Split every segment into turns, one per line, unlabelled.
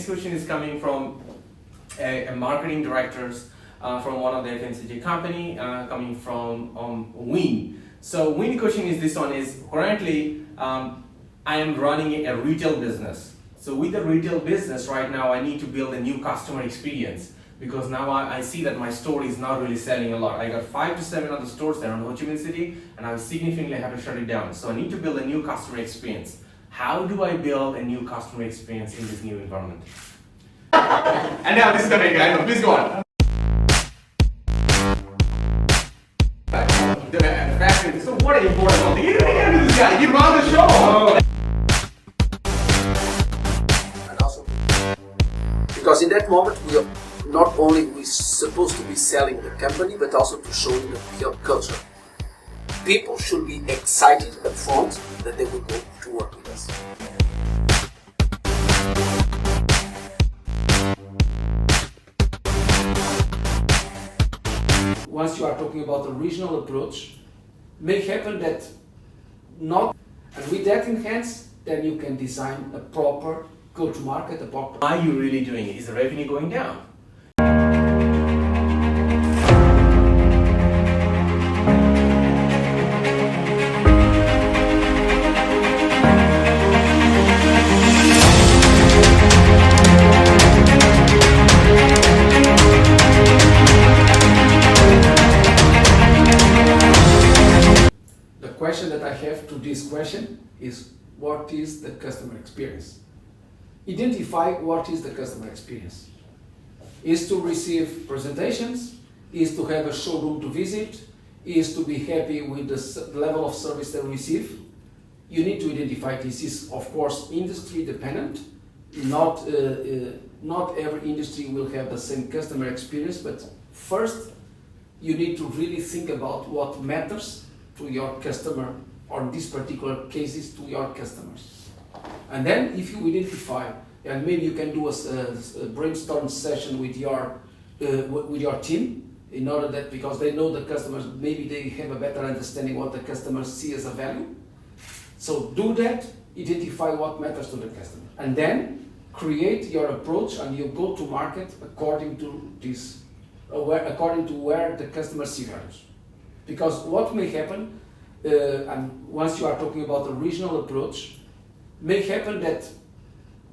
next question is coming from a marketing directors from one of the FMCG company, coming from Win. So Win question is this one is currently I am running a retail business. So with the retail business right now, I need to build a new customer experience because now I see that my store is not really selling a lot. I got 5 to 7 other stores there in Ho Chi Minh City, and I significantly have to shut it down. So I need to build a new customer experience. How do I build a new customer experience in this new environment? And now this is coming, guys. Please go on. So what an important thing. You didn't get into this guy. You run the show.
And also, because in that moment we are not only supposed to be selling the company, but also to showing the culture. People should be excited up front that they will go to work with us.
Once you are talking about the regional approach, may happen that not, and with that in hands, then you can design a proper go-to-market, a proper.
Why are you really doing it? Is the revenue going down?
The question that I have to this question is, what is the customer experience? Identify what is the customer experience. Is to receive presentations, is to have a showroom to visit, is to be happy with the level of service they receive. You need to identify this is, of course, industry dependent. Not every industry will have the same customer experience, but first you need to really think about what matters to your customer, or in these particular cases to your customers. And then if you identify, and maybe you can do a brainstorm session with your team, in order that, because they know the customers, maybe they have a better understanding what the customers see as a value. So do that, identify what matters to the customer, and then create your approach and you go to market according to this, according to where the customer see values. Because what may happen, and once you are talking about the regional approach, may happen that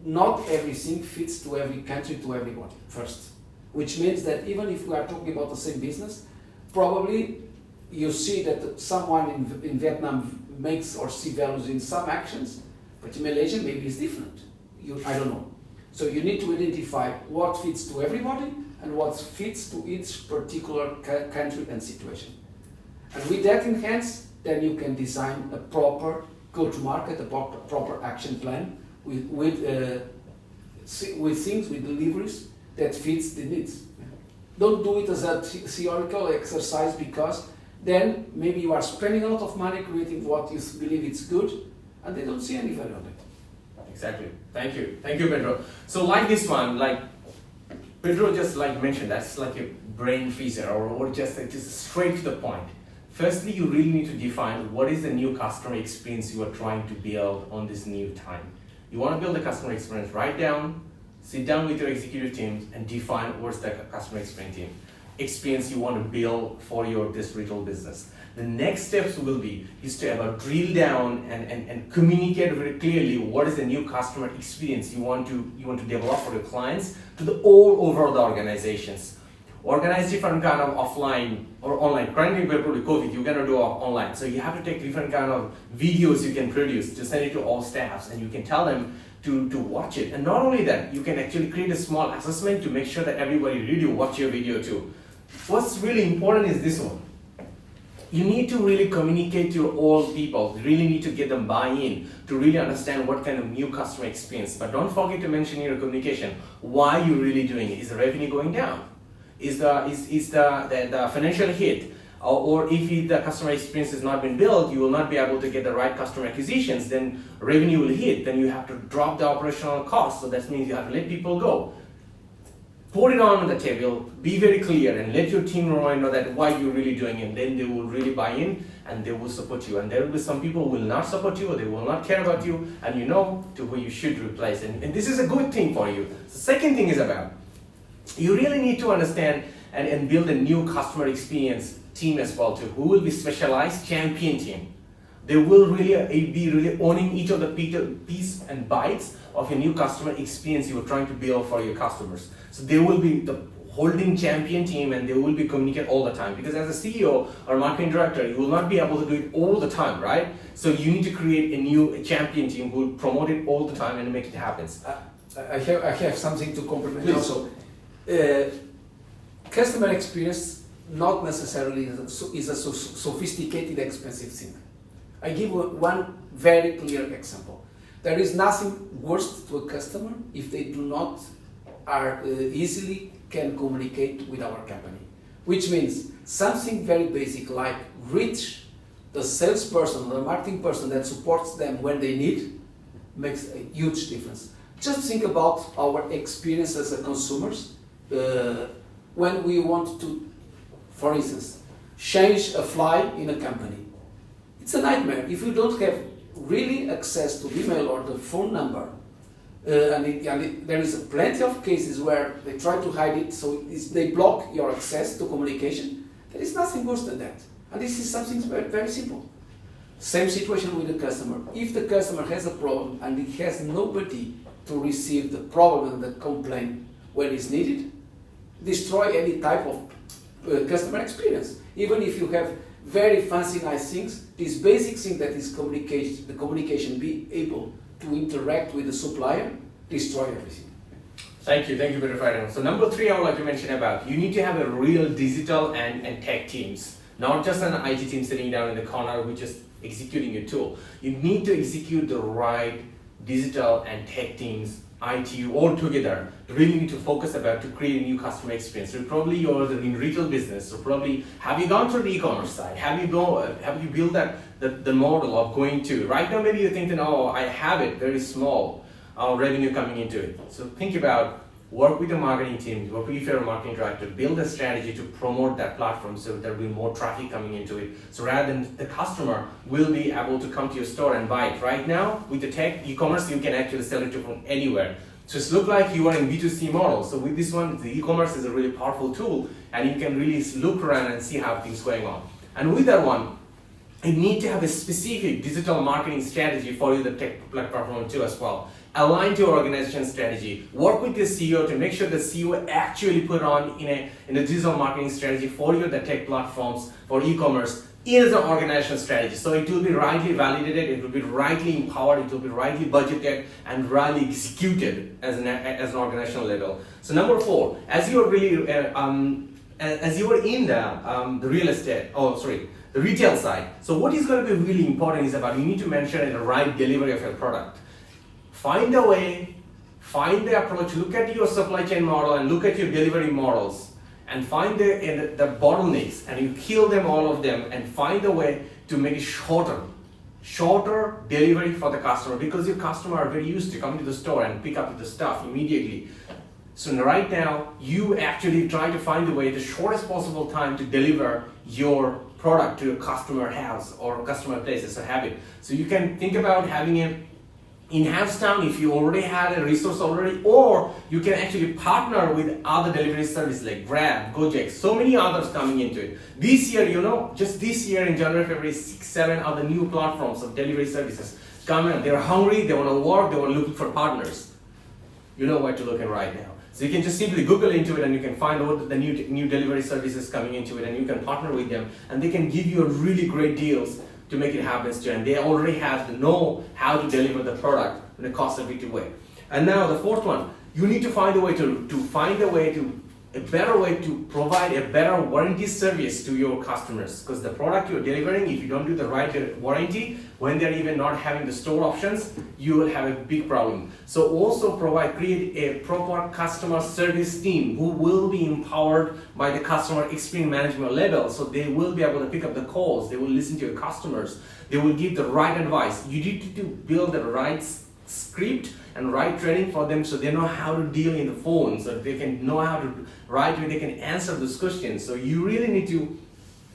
not everything fits to every country, to everybody first. Which means that even if we are talking about the same business, probably you see that someone in Vietnam makes or see values in some actions, but in Malaysia maybe it's different. I don't know. So you need to identify what fits to everybody and what fits to each particular country and situation. And with that in hands, then you can design a proper go-to-market, a proper action plan with things, with deliveries that fits the needs. Don't do it as a theoretical exercise, because then maybe you are spending a lot of money creating what you believe is good, and they don't see any value on it.
Exactly. Thank you, Pedro. So like this one, like Pedro just mentioned, that's like a brain freezer, or just straight to the point. Firstly, you really need to define what is the new customer experience you are trying to build on this new time. You want to build a customer experience, sit down with your executive teams and define what's the customer experience you want to build for this retail business. The next steps will be to drill down and communicate very clearly what is the new customer experience you want to develop for your clients to the all over the organizations. Organize different kind of offline or online. Currently, we're with COVID, you're gonna do online. So you have to take different kind of videos you can produce to send it to all staffs, and you can tell them to watch it. And not only that, you can actually create a small assessment to make sure that everybody really watch your video too. What's really important is this one. You need to really communicate to all people. You really need to get them buy-in to really understand what kind of new customer experience. But don't forget to mention in your communication why you're really doing it. Is the revenue going down? Is the financial hit, or if the customer experience has not been built, you will not be able to get the right customer acquisitions, then revenue will hit, then you have to drop the operational cost, so that means you have to let people go. put it on the table, be very clear, and let your team know that why you're really doing it. Then they will really buy in and they will support you. And there will be some people who will not support you or they will not care about you, and you know to who you should replace. And this is a good thing for you. The second thing is about, you really need to understand and build a new customer experience team as well too, who will be specialized champion team. They will really be really owning each of the piece and bytes of a new customer experience you are trying to build for your customers. So they will be the holding champion team and they will be communicate all the time, because as a CEO or marketing director, you will not be able to do it all the time, right? So you need to create a new champion team who will promote it all the time and make it happen.
I have something to complement.
Please.
Also. Customer experience not necessarily is a sophisticated, expensive thing. I give one very clear example. There is nothing worse to a customer if they do not easily can communicate with our company, which means something very basic like reach the salesperson, the marketing person that supports them when they need, makes a huge difference. Just think about our experience as a consumers when we want to, for instance, change a fly in a company. It's a nightmare if you don't have really access to email or the phone number. There is plenty of cases where they try to hide it, so they block your access to communication. There is nothing worse than that. And this is something very, very simple. Same situation with the customer. If the customer has a problem and he has nobody to receive the problem and the complaint when it's needed, destroy any type of customer experience. Even if you have very fancy, nice things, this basic thing that is communication, the communication, be able to interact with the supplier, destroy everything.
Thank you for clarifying. So number 3, I would like to mention about, you need to have a real digital and tech teams, not just an IT team sitting down in the corner with just executing a tool. You need to execute the right digital and tech teams, IT all together. You really need to focus about to create a new customer experience. So probably you're in retail business, so probably have you gone to the e-commerce side? Have you built the model of going to? Right now maybe you think that, oh, I have it very small revenue coming into it. So think about, work with the marketing team, work with your marketing director, build a strategy to promote that platform so there will be more traffic coming into it. So rather than the customer will be able to come to your store and buy it. Right now, with the tech e-commerce, you can actually sell it from anywhere. So it's look like you are in B2C model. So with this one, the e-commerce is a really powerful tool and you can really look around and see how things going on. And with that one, you need to have a specific digital marketing strategy for your tech platform too as well. Align to your organization strategy. Work with the CEO to make sure the CEO actually put on in a digital marketing strategy for your tech platforms for e-commerce is an organizational strategy. So it will be rightly validated, it will be rightly empowered, it will be rightly budgeted and rightly executed as an organizational level. So number 4, as you are really as you are in the real estate, the retail side. So what is going to be really important is about, you need to mention the right delivery of your product. Find a way, find the approach, look at your supply chain model and look at your delivery models and find the bottlenecks and you kill them, all of them, and find a way to make it shorter delivery for the customer, because your customer are very used to coming to the store and pick up the stuff immediately. So right now, you actually try to find a way, the shortest possible time to deliver your product to your customer house or customer places, so have it. So you can think about having it in-house town if you already had a resource already, or you can actually partner with other delivery services like Grab, Gojek, so many others coming into it. This year, just this year in January, February, 6, 7 other new platforms of delivery services come in. They're hungry, they want to work, they want to look for partners. You know where to look at right now. So you can just simply Google into it and you can find all the new delivery services coming into it and you can partner with them and they can give you really great deals to make it happen to you, and they already have to know how to deliver the product in a cost-effective way. And now the 4th one, you need to find a way a better way to provide a better warranty service to your customers, because the product you're delivering, if you don't do the right warranty, when they're even not having the store options, you will have a big problem. So also create a proper customer service team who will be empowered by the customer experience management level, so they will be able to pick up the calls, they will listen to your customers, they will give the right advice. You need to build the right script and write training for them so they know how to deal in the phone, so they can know how to write when they can answer those questions. So you really need to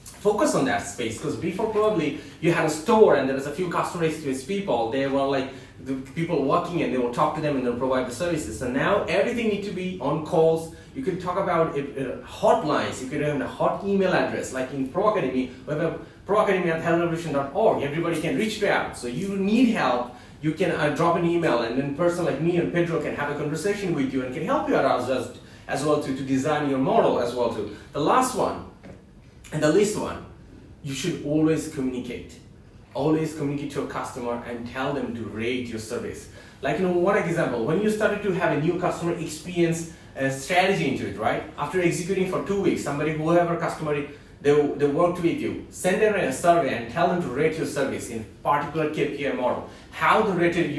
focus on that space, because before probably you had a store and there was a few customer experience people, they were like the people working and they will talk to them and they'll provide the services. So now everything needs to be on calls. You can talk about hotlines, you can have a hot email address, like in Pro Academy, we have a proacademy@healthrevolution.org, everybody can reach out. So you need help, you can drop an email, and then a person like me and Pedro can have a conversation with you and can help you out as well to design your model as well too. The last one, and the least one, you should always communicate. Always communicate to a customer and tell them to rate your service. Like, one example, when you started to have a new customer experience strategy into it, right? After executing for 2 weeks, whoever customer, they worked with you, send them a survey and tell them to rate your service in particular KPI model. How they rated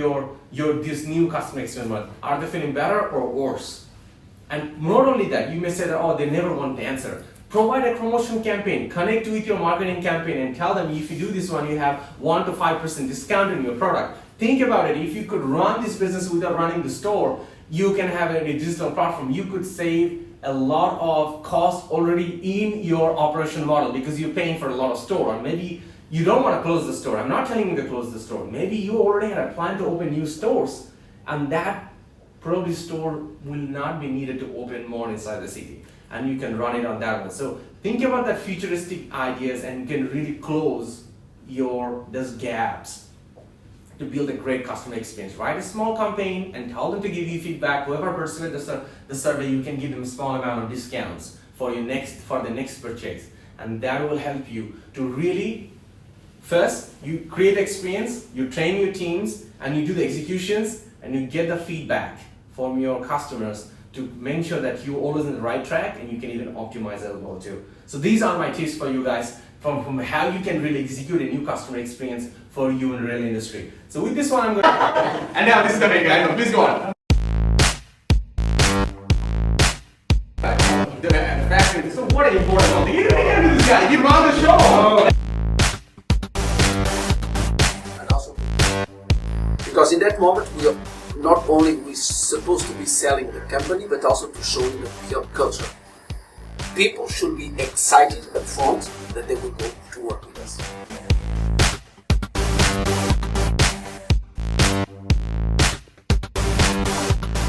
this new customer experience. Are they feeling better or worse? And not only that, you may say that, oh, they never want the answer. Provide a promotion campaign, connect with your marketing campaign and tell them if you do this one, you have 1 to 5% discount on your product. Think about it, if you could run this business without running the store, you can have a digital platform. You could save a lot of cost already in your operation model because you're paying for a lot of store. Or maybe you don't want to close the store. I'm not telling you to close the store. Maybe you already had a plan to open new stores, and that probably store will not be needed to open more inside the city, and you can run it on that one. So think about that futuristic ideas and you can really close those gaps to build a great customer experience. Write a small campaign and tell them to give you feedback. Whoever pursued the survey, you can give them a small amount of discounts for the next purchase, and that will help you to really, first you create experience, you train your teams, and you do the executions, and you get the feedback from your customers to make sure that you're always in the right track, and you can even optimize as well too. So these are my tips for you guys from how you can really execute a new customer experience for you in the real industry. So with this one, I'm going to... And now this is coming, I know, please go on. So what an important one. You didn't do this guy, you run the show.
And also, because in that moment, not only we supposed to be selling the company, but also to show the real culture. People should be excited up front that they will go to work with us.